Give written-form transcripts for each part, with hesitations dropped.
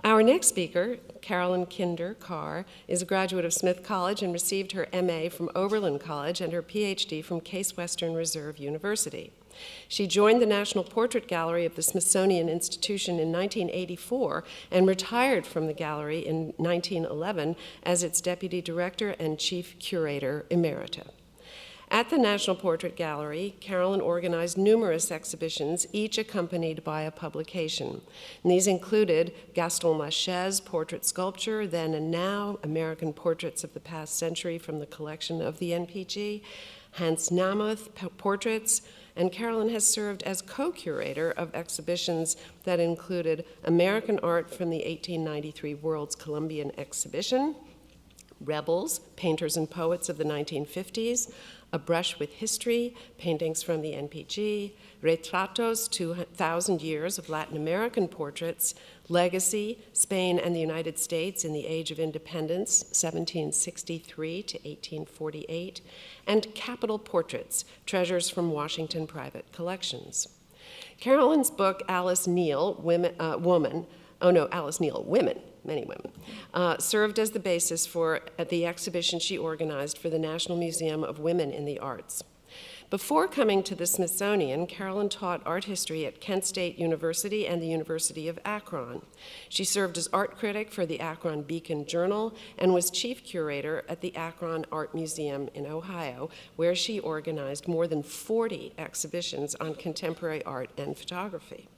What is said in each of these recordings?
Our next speaker, Carolyn Carr, is a graduate of Smith College and received her MA from Oberlin College and her PhD from Case Western Reserve University. She joined the National Portrait Gallery of the Smithsonian Institution in 1984 and retired from the gallery in 1911 as its deputy director and chief curator emerita. At the National Portrait Gallery, Carolyn organized numerous exhibitions, each accompanied by a publication. And these included Gaston Lachet's portrait sculpture, Then and Now, American Portraits of the Past Century from the collection of the NPG, Hans Namuth Portraits, and Carolyn has served as co-curator of exhibitions that included American Art from the 1893 World's Columbian Exposition, Rebels, Painters and Poets of the 1950s, A Brush with History, Paintings from the NPG, Retratos, 2,000 Years of Latin American Portraits, Legacy, Spain and the United States in the Age of Independence, 1763 to 1848, and Capital Portraits, Treasures from Washington Private Collections. Carolyn's book, Alice Neal, Women, Many Women, served as the basis for the exhibition she organized for the National Museum of Women in the Arts. Before coming to the Smithsonian, Carolyn taught art history at Kent State University and the University of Akron. She served as art critic for the Akron Beacon Journal and was chief curator at the Akron Art Museum in Ohio, where she organized more than 40 exhibitions on contemporary art and photography.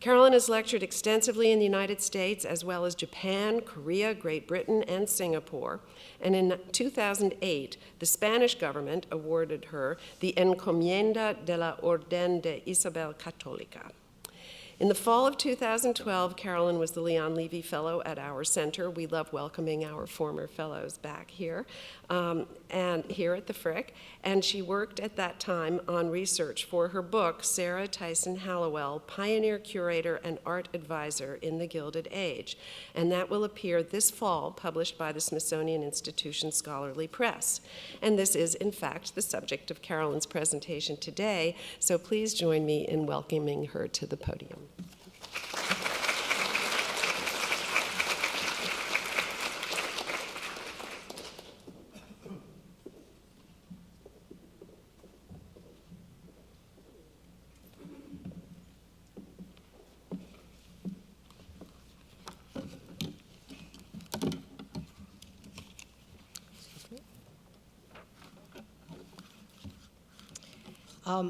Carolyn has lectured extensively in the United States, as well as Japan, Korea, Great Britain, and Singapore. And in 2008, the Spanish government awarded her the Encomienda de la Orden de Isabel Católica. In the fall of 2012, Carolyn was the Leon Levy Fellow at our center. We love welcoming our former fellows back here, and here at the Frick. And she worked at that time on research for her book, Sara Tyson Hallowell, Pioneer Curator and Art Advisor in the Gilded Age. And that will appear this fall, published by the Smithsonian Institution Scholarly Press. And this is, in fact, the subject of Carolyn's presentation today, so please join me in welcoming her to the podium.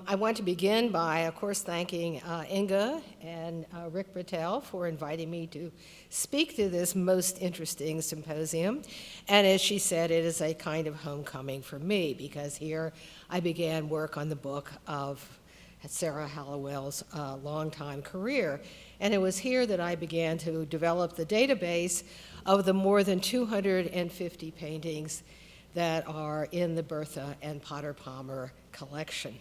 I want to begin by, of course, thanking Inga and Rick Bertha for inviting me to speak to this most interesting symposium. And as she said, it is a kind of homecoming for me, because here I began work on the book of Sara Hallowell's longtime career. And it was here that I began to develop the database of the more than 250 paintings that are in the Bertha and Potter Palmer collection.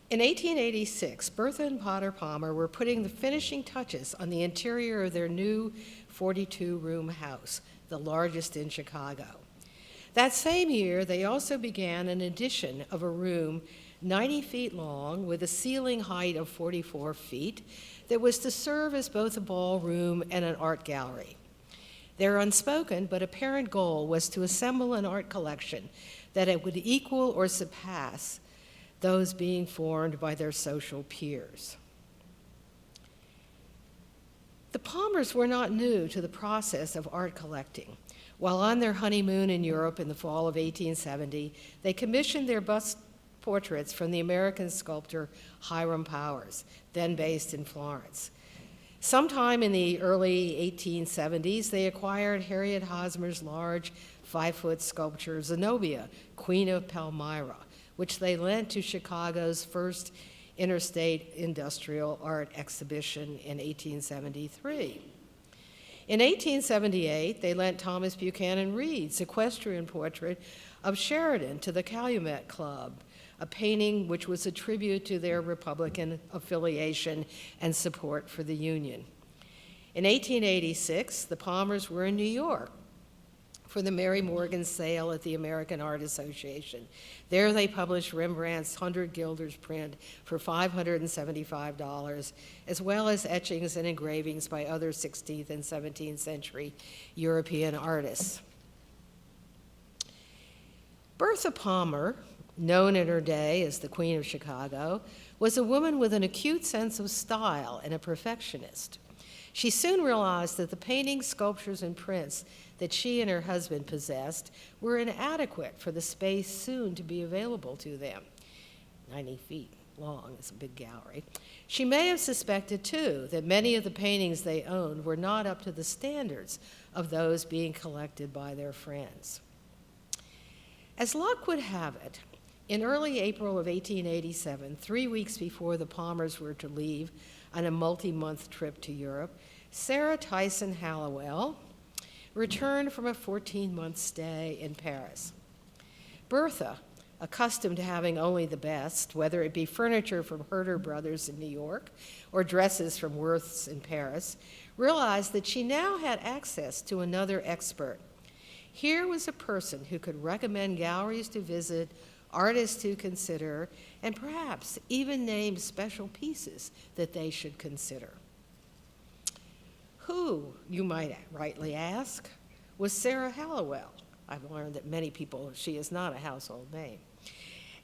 In 1886, Bertha and Potter Palmer were putting the finishing touches on the interior of their new 42-room house, the largest in Chicago. That same year, they also began an addition of a room 90 feet long with a ceiling height of 44 feet that was to serve as both a ballroom and an art gallery. Their unspoken but apparent goal was to assemble an art collection that it would equal or surpass those being formed by their social peers. The Palmers were not new to the process of art collecting. While on their honeymoon in Europe in the fall of 1870, they commissioned their bust portraits from the American sculptor Hiram Powers, then based in Florence. Sometime in the early 1870s, they acquired Harriet Hosmer's large 5-foot sculpture, Zenobia, Queen of Palmyra, which they lent to Chicago's first interstate industrial art exhibition in 1873. In 1878, they lent Thomas Buchanan Reed's equestrian portrait of Sheridan to the Calumet Club, a painting which was a tribute to their Republican affiliation and support for the Union. In 1886, the Palmers were in New York for the Mary Morgan sale at the American Art Association. There they published Rembrandt's 100 guilders print for $575, as well as etchings and engravings by other 16th and 17th century European artists. Bertha Palmer, known in her day as the Queen of Chicago, was a woman with an acute sense of style and a perfectionist. She soon realized that the paintings, sculptures, and prints that she and her husband possessed were inadequate for the space soon to be available to them. 90 feet long is a big gallery. She may have suspected, too, that many of the paintings they owned were not up to the standards of those being collected by their friends. As luck would have it, in early April of 1887, 3 weeks before the Palmers were to leave on a multi-month trip to Europe, Sara Tyson Hallowell returned from a 14-month stay in Paris. Bertha, accustomed to having only the best, whether it be furniture from Herder Brothers in New York or dresses from Worth's in Paris, realized that she now had access to another expert. Here was a person who could recommend galleries to visit, artists to consider, and perhaps even name special pieces that they should consider. Who, you might rightly ask, was Sara Hallowell? I've learned that many people, she is not a household name.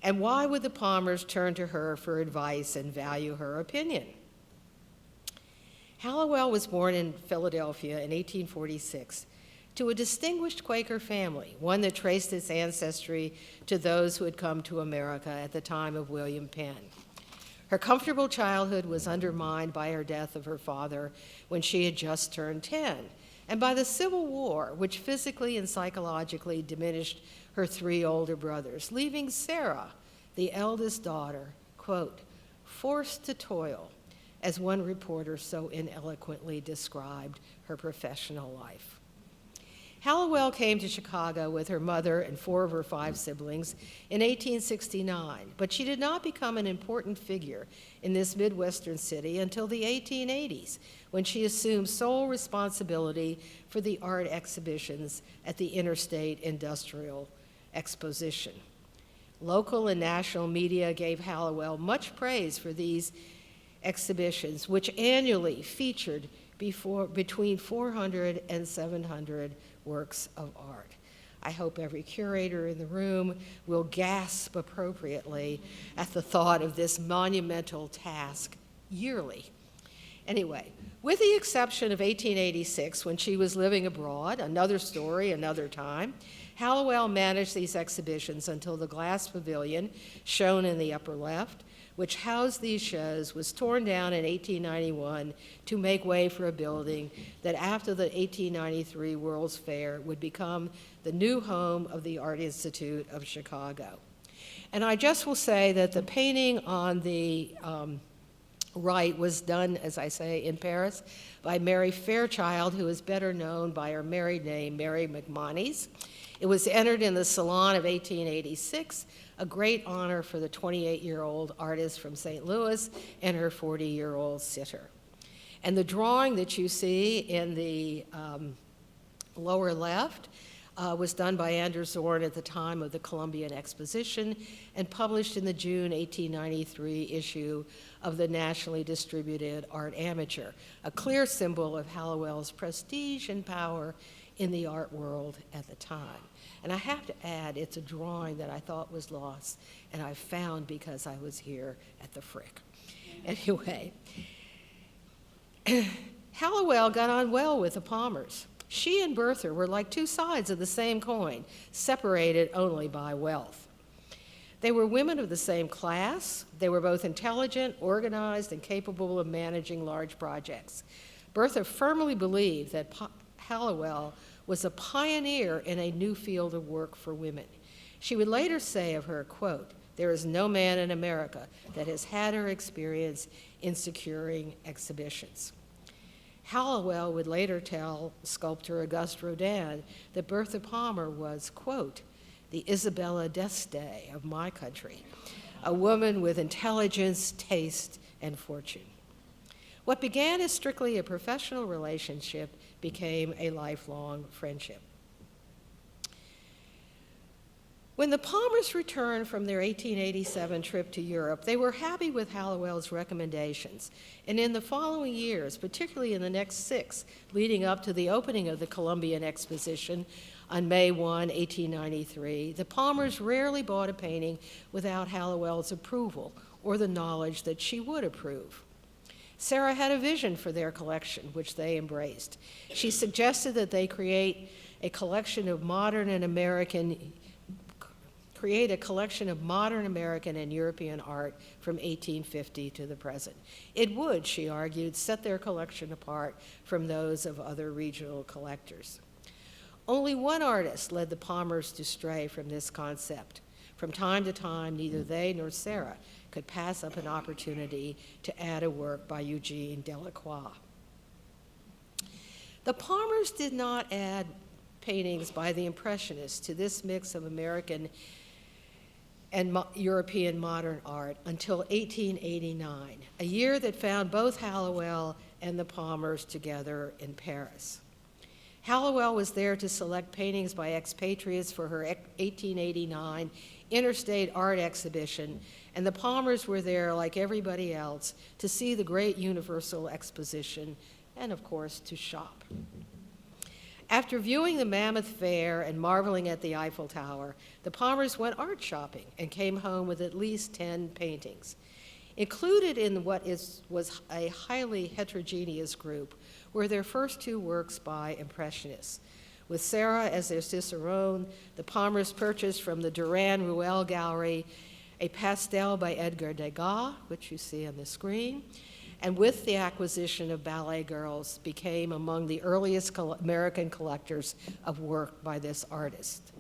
And why would the Palmers turn to her for advice and value her opinion? Hallowell was born in Philadelphia in 1846 to a distinguished Quaker family, one that traced its ancestry to those who had come to America at the time of William Penn. Her comfortable childhood was undermined by her death of her father when she had just turned 10, and by the Civil War, which physically and psychologically diminished her 3 older brothers, leaving Sara, the eldest daughter, quote, forced to toil, as one reporter so ineloquently described her professional life. Hallowell came to Chicago with her mother and 4 of her 5 siblings in 1869, but she did not become an important figure in this Midwestern city until the 1880s, when she assumed sole responsibility for the art exhibitions at the Interstate Industrial Exposition. Local and national media gave Hallowell much praise for these exhibitions, which annually featured between 400 and 700 works of art. I hope every curator in the room will gasp appropriately at the thought of this monumental task yearly. Anyway, with the exception of 1886, when she was living abroad, another story, another time, Hallowell managed these exhibitions until the glass pavilion, shown in the upper left, which housed these shows, was torn down in 1891 to make way for a building that after the 1893 World's Fair would become the new home of the Art Institute of Chicago. And I just will say that the painting on the right was done, as I say, in Paris by Mary Fairchild, who is better known by her married name, Mary McMonnies. It was entered in the Salon of 1886, a great honor for the 28-year-old artist from St. Louis and her 40-year-old sitter. And the drawing that you see in the lower left was done by Anders Zorn at the time of the Columbian Exposition and published in the June 1893 issue of the nationally distributed Art Amateur, a clear symbol of Hallowell's prestige and power in the art world at the time. And I have to add, it's a drawing that I thought was lost, and I found because I was here at the Frick. Anyway, Hallowell got on well with the Palmers. She and Bertha were like 2 sides of the same coin, separated only by wealth. They were women of the same class. They were both intelligent, organized, and capable of managing large projects. Bertha firmly believed that Hallowell was a pioneer in a new field of work for women. She would later say of her, quote, "There is no man in America that has had her experience in securing exhibitions." Hallowell would later tell sculptor Auguste Rodin that Bertha Palmer was, quote, "the Isabella d'Este of my country, a woman with intelligence, taste, and fortune." What began as strictly a professional relationship became a lifelong friendship. When the Palmers returned from their 1887 trip to Europe, they were happy with Hallowell's recommendations. And in the following years, particularly in the next 6, leading up to the opening of the Columbian Exposition on May 1, 1893, the Palmers rarely bought a painting without Hallowell's approval or the knowledge that she would approve. Sara had a vision for their collection, which they embraced. She suggested that they create a collection of modern American and European art from 1850 to the present. It would, she argued, set their collection apart from those of other regional collectors. Only one artist led the Palmers to stray from this concept. From time to time, neither they nor Sara could pass up an opportunity to add a work by Eugene Delacroix. The Palmers did not add paintings by the Impressionists to this mix of American and European modern art until 1889, a year that found both Hallowell and the Palmers together in Paris. Hallowell was there to select paintings by expatriates for her 1889 interstate art exhibition, and the Palmers were there, like everybody else, to see the great universal exposition and, of course, to shop. After viewing the Mammoth Fair and marveling at the Eiffel Tower, the Palmers went art shopping and came home with at least 10 paintings. Included in what was a highly heterogeneous group were their first 2 works by Impressionists. With Sara as their cicerone, the Palmers purchased from the Durand-Ruel Gallery a pastel by Edgar Degas, which you see on the screen, and with the acquisition of Ballet Girls, became among the earliest American collectors of work by this artist.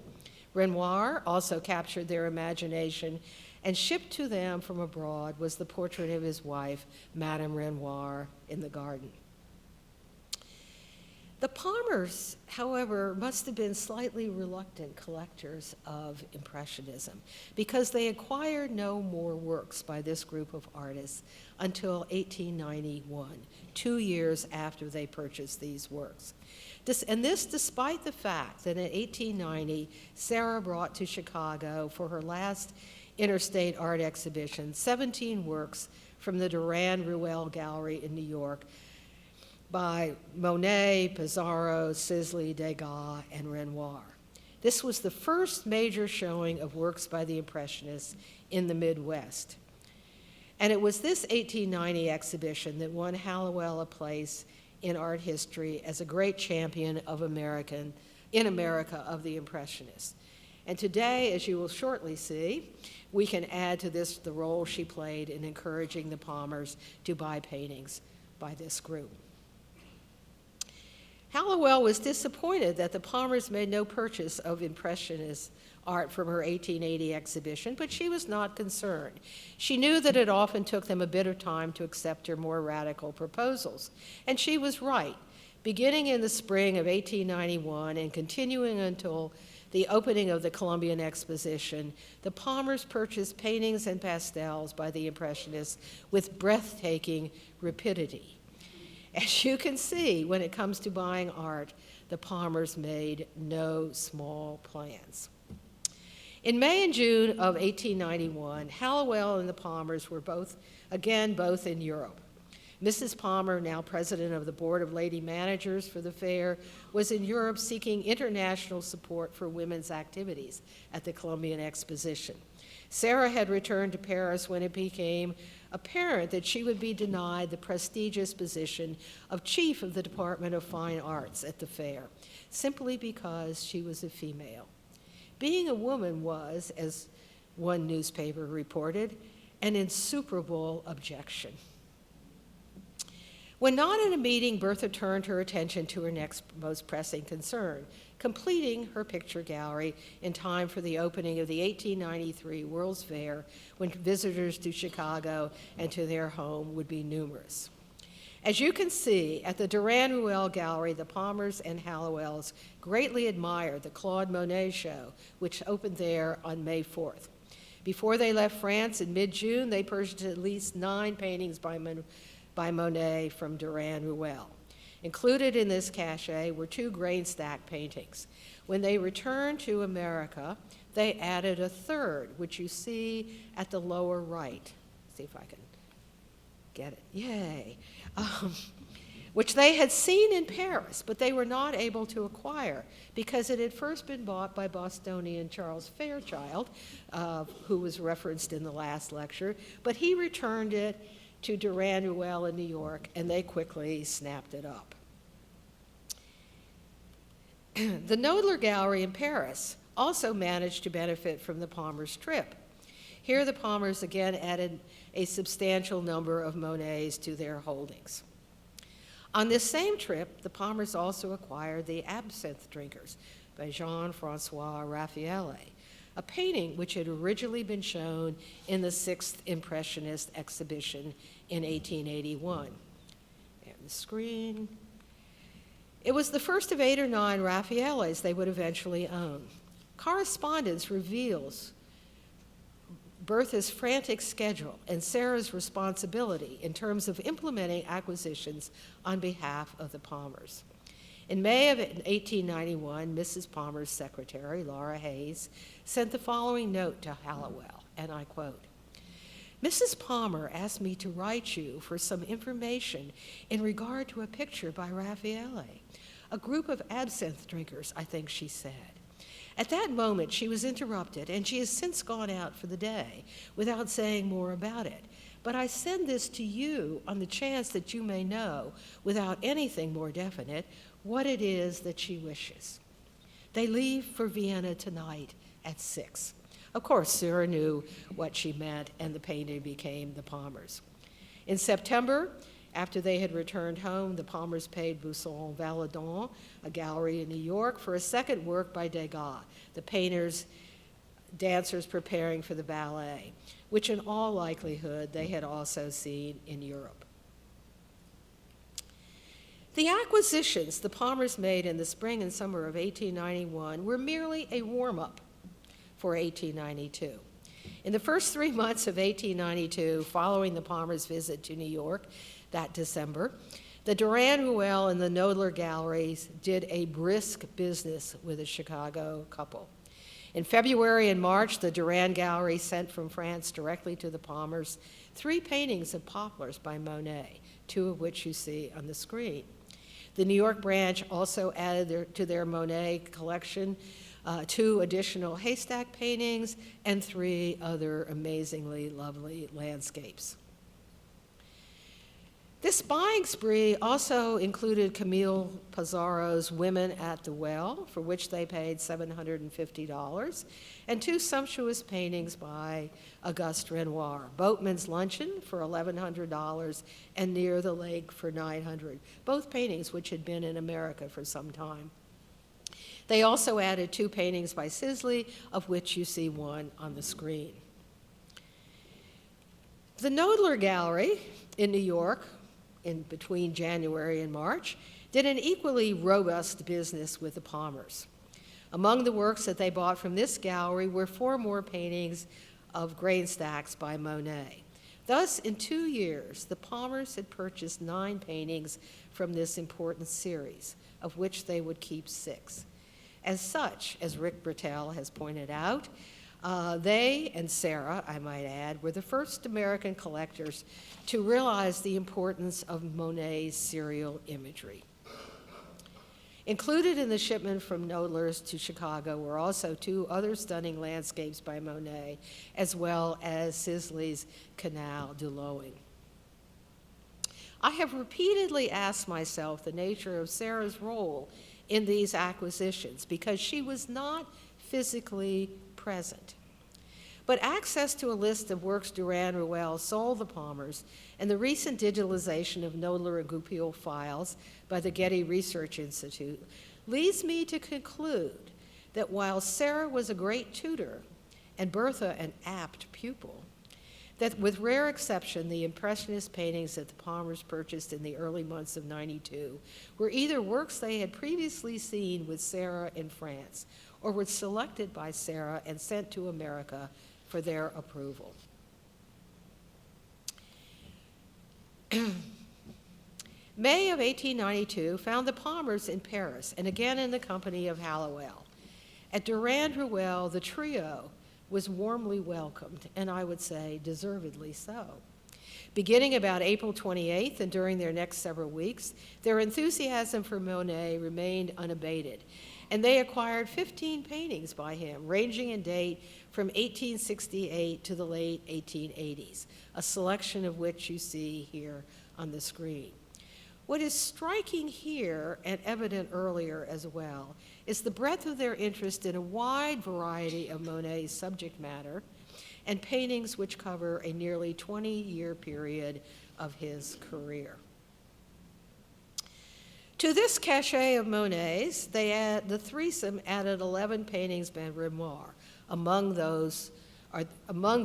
Renoir also captured their imagination, and shipped to them from abroad was the portrait of his wife, Madame Renoir, in the garden. The Palmers, however, must have been slightly reluctant collectors of Impressionism because they acquired no more works by this group of artists until 1891, 2 years after they purchased these works. This despite the fact that in 1890, Sara brought to Chicago for her last interstate art exhibition 17 works from the Durand-Ruel Gallery in New York by Monet, Pissarro, Sisley, Degas, and Renoir. This was the first major showing of works by the Impressionists in the Midwest. And it was this 1890 exhibition that won Hallowell a place in art history as a great champion of America of the Impressionists. And today, as you will shortly see, we can add to this the role she played in encouraging the Palmers to buy paintings by this group. Hallowell was disappointed that the Palmers made no purchase of Impressionist art from her 1880 exhibition, but she was not concerned. She knew that it often took them a bit of time to accept her more radical proposals, and she was right. Beginning in the spring of 1891 and continuing until the opening of the Columbian Exposition, the Palmers purchased paintings and pastels by the Impressionists with breathtaking rapidity. As you can see, when it comes to buying art, the Palmers made no small plans. In May and June of 1891, Hallowell and the Palmers were both in Europe. Mrs. Palmer, now president of the Board of Lady Managers for the fair, was in Europe seeking international support for women's activities at the Columbian Exposition. Sara had returned to Paris when it became apparent that she would be denied the prestigious position of chief of the Department of Fine Arts at the fair, simply because she was a female. Being a woman was, as one newspaper reported, an insuperable objection. When not in a meeting, Bertha turned her attention to her next most pressing concern, completing her picture gallery in time for the opening of the 1893 World's Fair, when visitors to Chicago and to their home would be numerous. As you can see, at the Durand-Ruel Gallery, the Palmers and Hallowells greatly admired the Claude Monet show, which opened there on May 4th. Before they left France in mid-June, they purchased at least 9 paintings by Monet from Durand-Ruel. Included in this cachet were 2 grain stack paintings. When they returned to America, they added a third, which you see at the lower right. See if I can get it. Yay. Which they had seen in Paris, but they were not able to acquire because it had first been bought by Bostonian Charles Fairchild, who was referenced in the last lecture, but he returned it to Durand-Ruel in New York, and they quickly snapped it up. The Knoedler Gallery in Paris also managed to benefit from the Palmers' trip. Here the Palmers again added a substantial number of Monets to their holdings. On this same trip, the Palmers also acquired the Absinthe Drinkers by Jean-Francois Raffaele, a painting which had originally been shown in the 6th Impressionist exhibition in 1881. And the screen. It was the first of 8 or 9 Raffaelles they would eventually own. Correspondence reveals Bertha's frantic schedule and Sara's responsibility in terms of implementing acquisitions on behalf of the Palmers. In May of 1891, Mrs. Palmer's secretary, Laura Hayes, sent the following note to Hallowell, and I quote, "Mrs. Palmer asked me to write you for some information in regard to a picture by Raffaele, a group of absinthe drinkers, I think she said. At that moment, she was interrupted, and she has since gone out for the day without saying more about it. But I send this to you on the chance that you may know, without anything more definite, what it is that she wishes. They leave for Vienna tonight at 6. Of course, Sara knew what she meant, and the painting became the Palmers. In September, after they had returned home, the Palmers paid Busson Valadon, a gallery in New York, for a second work by Degas, the painter's dancers preparing for the ballet, which in all likelihood they had also seen in Europe. The acquisitions the Palmers made in the spring and summer of 1891 were merely a warm-up for 1892. In the first 3 months of 1892, following the Palmers' visit to New York that December, the Durand-Ruel and the Knoedler galleries did a brisk business with a Chicago couple. In February and March, the Durand Gallery sent from France directly to the Palmers 3 paintings of poplars by Monet, 2 of which you see on the screen. The New York branch also added to their Monet collection 2 additional haystack paintings and 3 other amazingly lovely landscapes. This buying spree also included Camille Pizarro's Women at the Well, for which they paid $750, and 2 sumptuous paintings by Auguste Renoir, Boatman's Luncheon for $1,100 and Near the Lake for $900, both paintings which had been in America for some time. They also added 2 paintings by Sisley, of which you see one on the screen. The Knoedler Gallery in New York, in between January and March, did an equally robust business with the Palmers. Among the works that they bought from this gallery were 4 more paintings of grain stacks by Monet. Thus, in 2 years, the Palmers had purchased 9 paintings from this important series, of which they would keep 6. As such, as Rick Bertell has pointed out, they, and Sara, I might add, were the first American collectors to realize the importance of Monet's serial imagery. Included in the shipment from Knoedler's to Chicago were also 2 other stunning landscapes by Monet, as well as Sisley's Canal du Loing. I have repeatedly asked myself the nature of Sara's role in these acquisitions because she was not physically present. But access to a list of works Durand-Ruel sold the Palmers and the recent digitalization of Knoedler and Goupil files by the Getty Research Institute leads me to conclude that while Sara was a great tutor and Bertha an apt pupil, that with rare exception, the Impressionist paintings that the Palmers purchased in the early months of '92 were either works they had previously seen with Sara in France or were selected by Sara and sent to America for their approval. May of 1892 found the Palmers in Paris, and again in the company of Hallowell. At Durand-Ruel, the trio was warmly welcomed, and I would say deservedly so. Beginning about April 28th and during their next several weeks, their enthusiasm for Monet remained unabated, and they acquired 15 paintings by him, ranging in date from 1868 to the late 1880s, a selection of which you see here on the screen. What is striking here, and evident earlier as well, is the breadth of their interest in a wide variety of Monet's subject matter and paintings which cover a nearly 20-year period of his career. To this cachet of Monet's, the threesome added 11 paintings by Renoir. Among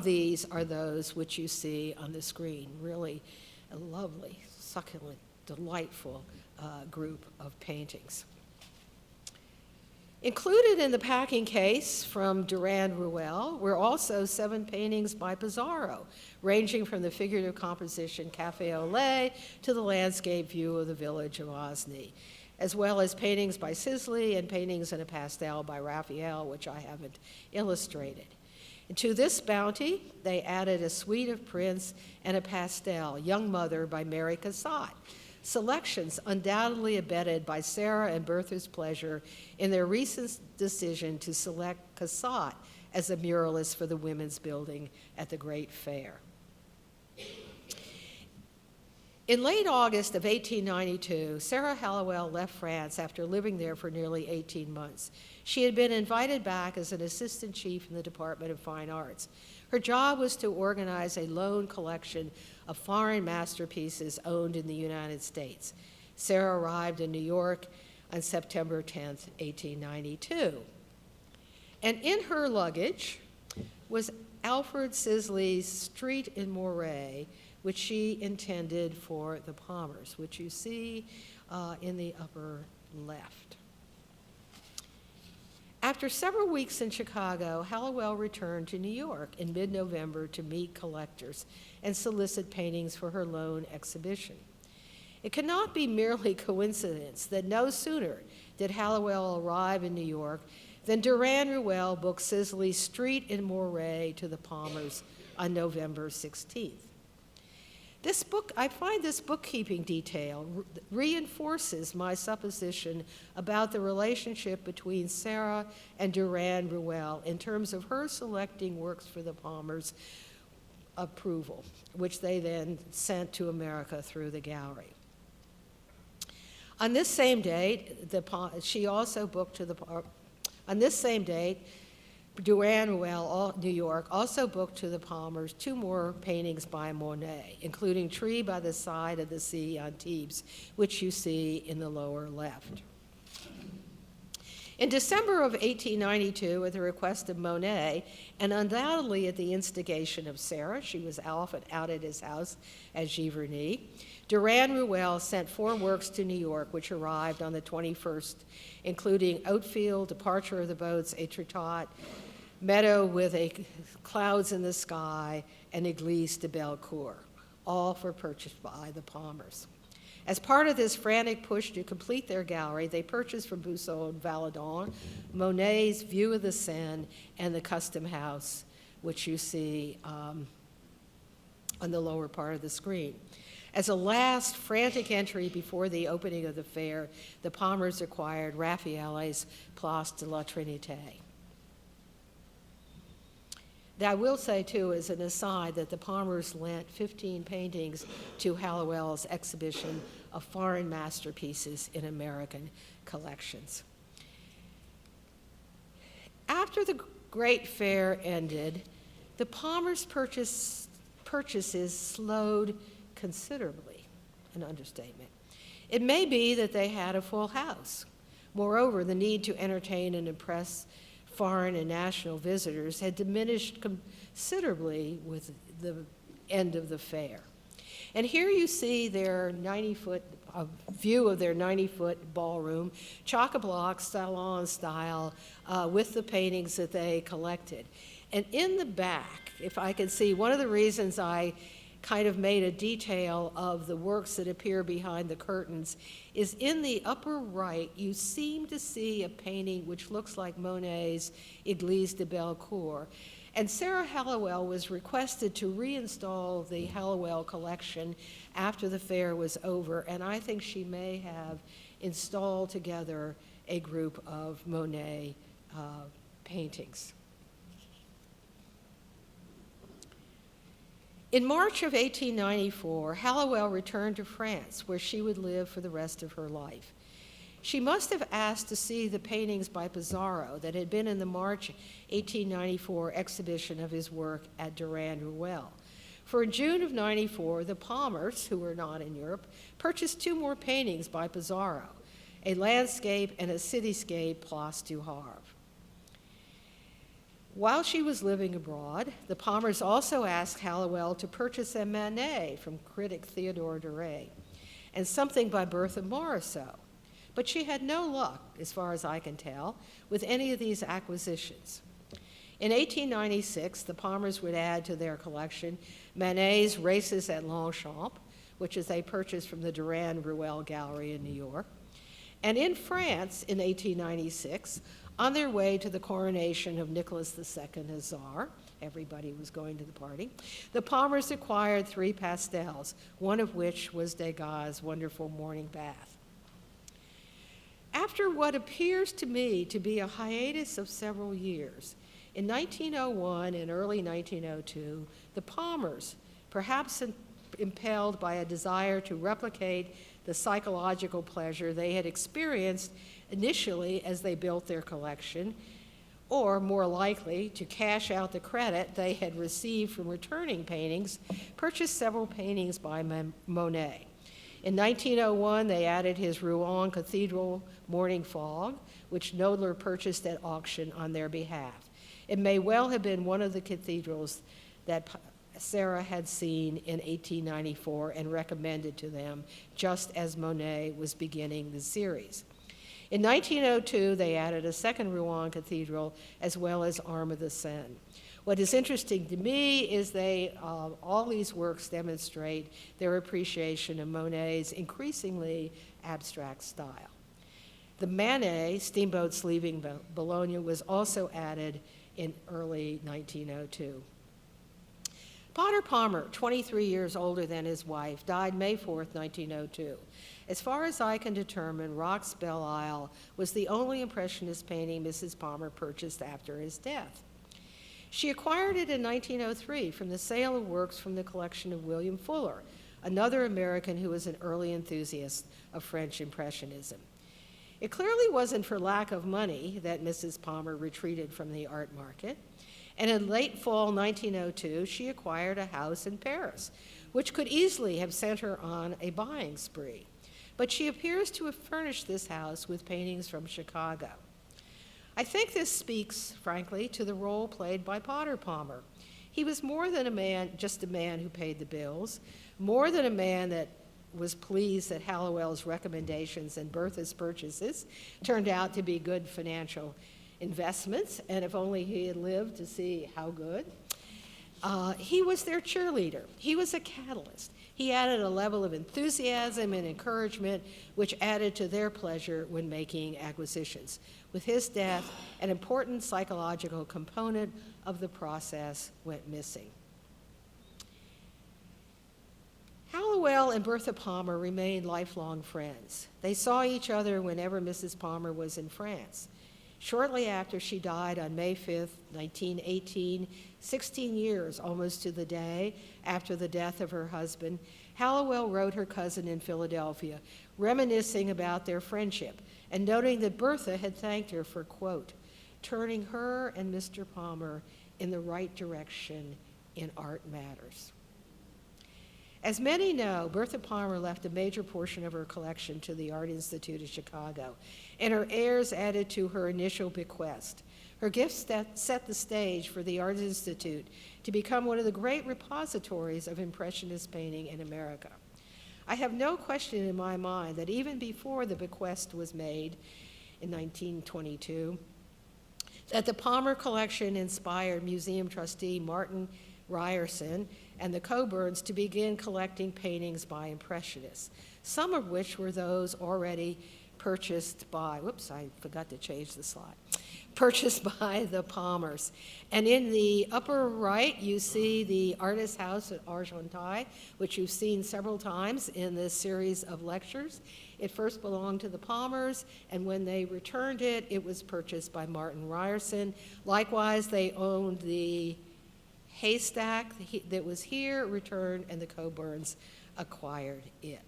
these are those which you see on the screen. Really a lovely, succulent, delightful group of paintings. Included in the packing case from Durand-Ruel were also 7 paintings by Pissarro, ranging from the figurative composition Café au Lait to the landscape view of the village of Osny, as well as paintings by Sisley and paintings in a pastel by Raphael, which I haven't illustrated. And to this bounty, they added a suite of prints and a pastel, Young Mother by Mary Cassatt, selections undoubtedly abetted by Sara and Bertha's pleasure in their recent decision to select Cassatt as a muralist for the Women's Building at the Great Fair. In late August of 1892, Sara Hallowell left France after living there for nearly 18 months. She had been invited back as an assistant chief in the Department of Fine Arts. Her job was to organize a loan collection of foreign masterpieces owned in the United States. Sara arrived in New York on September 10th, 1892. And in her luggage was Alfred Sisley's Street in Moray, which she intended for the Palmers, which you see in the upper left. After several weeks in Chicago, Hallowell returned to New York in mid-November to meet collectors and solicit paintings for her loan exhibition. It cannot be merely coincidence that no sooner did Hallowell arrive in New York than Durand-Ruel booked Sisley's Street in Moray to the Palmers on November 16th. I find this bookkeeping detail reinforces my supposition about the relationship between Sara and Durand-Ruel in terms of her selecting works for the Palmers' approval, which they then sent to America through the gallery. On this same date, Durand-Ruel, New York, also booked to the Palmers 2 more paintings by Monet, including Tree by the Side of the Sea on Thebes, which you see in the lower left. In December of 1892, at the request of Monet, and undoubtedly at the instigation of Sara, she was often out at his house at Giverny, Durand-Ruel sent 4 works to New York, which arrived on the 21st, including Outfield, Departure of the Boats, Étretat, Meadow with Clouds in the Sky, and Église de Bellecour, all for purchase by the Palmers. As part of this frantic push to complete their gallery, they purchased from Busson Valadon Monet's View of the Seine and the Custom House, which you see on the lower part of the screen. As a last frantic entry before the opening of the fair, the Palmers acquired Raffaelle's Place de la Trinité. Now, I will say, too, as an aside, that the Palmers lent 15 paintings to Hallowell's exhibition of foreign masterpieces in American collections. After the Great Fair ended, the Palmers' purchases slowed considerably, an understatement. It may be that they had a full house. Moreover, the need to entertain and impress foreign and national visitors had diminished considerably with the end of the fair. And here you see their 90-foot view of their 90-foot ballroom, chock-a-block salon style, with the paintings that they collected. And in the back, if I can see, one of the reasons I kind of made a detail of the works that appear behind the curtains is in the upper right, you seem to see a painting which looks like Monet's Église de Bellecour. And Sara Hallowell was requested to reinstall the Hallowell collection after the fair was over, and I think she may have installed together a group of Monet paintings. In March of 1894, Hallowell returned to France, where she would live for the rest of her life. She must have asked to see the paintings by Pissarro that had been in the March 1894 exhibition of his work at Durand-Ruel. For in June of 94, the Palmers, who were not in Europe, purchased 2 more paintings by Pissarro, a landscape and a cityscape, Place du Havre. While she was living abroad, the Palmers also asked Hallowell to purchase a Manet from critic Theodore Duret and something by Bertha Morisot, but she had no luck, as far as I can tell, with any of these acquisitions. In 1896, the Palmers would add to their collection Manet's Races at Longchamp, which is a purchase from the Durand-Ruel Gallery in New York. And in France, in 1896, on their way to the coronation of Nicholas II as Tsar, everybody was going to the party, the Palmers acquired 3 pastels, one of which was Degas' wonderful Morning Bath. After what appears to me to be a hiatus of several years, in 1901 and early 1902, the Palmers, perhaps impelled by a desire to replicate the psychological pleasure they had experienced initially as they built their collection, or more likely to cash out the credit they had received from returning paintings, purchased several paintings by Monet. In 1901, they added his Rouen Cathedral Morning Fog, which Knoedler purchased at auction on their behalf. It may well have been one of the cathedrals that Sara had seen in 1894 and recommended to them, just as Monet was beginning the series. In 1902, they added a second Rouen Cathedral as well as Arm of the Seine. What is interesting to me is all these works demonstrate their appreciation of Monet's increasingly abstract style. The Manet, Steamboats Leaving Bologna, was also added in early 1902. Potter Palmer, 23 years older than his wife, died May 4th, 1902. As far as I can determine, Rock's Belle Isle was the only Impressionist painting Mrs. Palmer purchased after his death. She acquired it in 1903 from the sale of works from the collection of William Fuller, another American who was an early enthusiast of French Impressionism. It clearly wasn't for lack of money that Mrs. Palmer retreated from the art market, and in late fall 1902, she acquired a house in Paris, which could easily have sent her on a buying spree. But she appears to have furnished this house with paintings from Chicago. I think this speaks, frankly, to the role played by Potter Palmer. He was more than just a man who paid the bills, more than a man that was pleased that Hallowell's recommendations and Bertha's purchases turned out to be good financial investments, and if only he had lived to see how good. He was their cheerleader. He was a catalyst. He added a level of enthusiasm and encouragement which added to their pleasure when making acquisitions. With his death, an important psychological component of the process went missing. Hallowell and Bertha Palmer remained lifelong friends. They saw each other whenever Mrs. Palmer was in France. Shortly after she died on May 5th, 1918, 16 years almost to the day after the death of her husband, Hallowell wrote her cousin in Philadelphia, reminiscing about their friendship and noting that Bertha had thanked her for, quote, turning her and Mr. Palmer in the right direction in art matters. As many know, Bertha Palmer left a major portion of her collection to the Art Institute of Chicago, and her heirs added to her initial bequest. Her gifts set the stage for the Art Institute to become one of the great repositories of Impressionist painting in America. I have no question in my mind that even before the bequest was made in 1922, that the Palmer collection inspired museum trustee Martin Ryerson, and the Coburns to begin collecting paintings by Impressionists, some of which were those already purchased by, whoops, I forgot to change the slide, purchased by the Palmers. And in the upper right, you see the Artist House at Argenteuil, which you've seen several times in this series of lectures. It first belonged to the Palmers, and when they returned it, it was purchased by Martin Ryerson. Likewise, they owned the haystack that was here, returned, and the Coburns acquired it.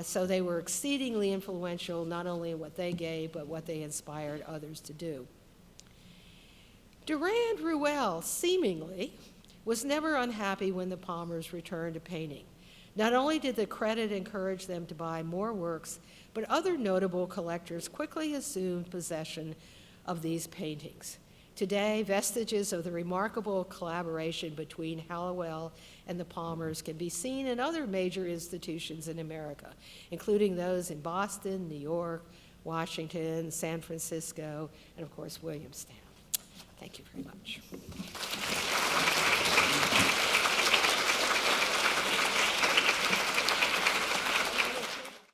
So they were exceedingly influential, not only in what they gave, but what they inspired others to do. Durand-Ruel, seemingly, was never unhappy when the Palmers returned to painting. Not only did the credit encourage them to buy more works, but other notable collectors quickly assumed possession of these paintings. Today, vestiges of the remarkable collaboration between Hallowell and the Palmers can be seen in other major institutions in America, including those in Boston, New York, Washington, San Francisco, and of course, Williamstown. Thank you very much.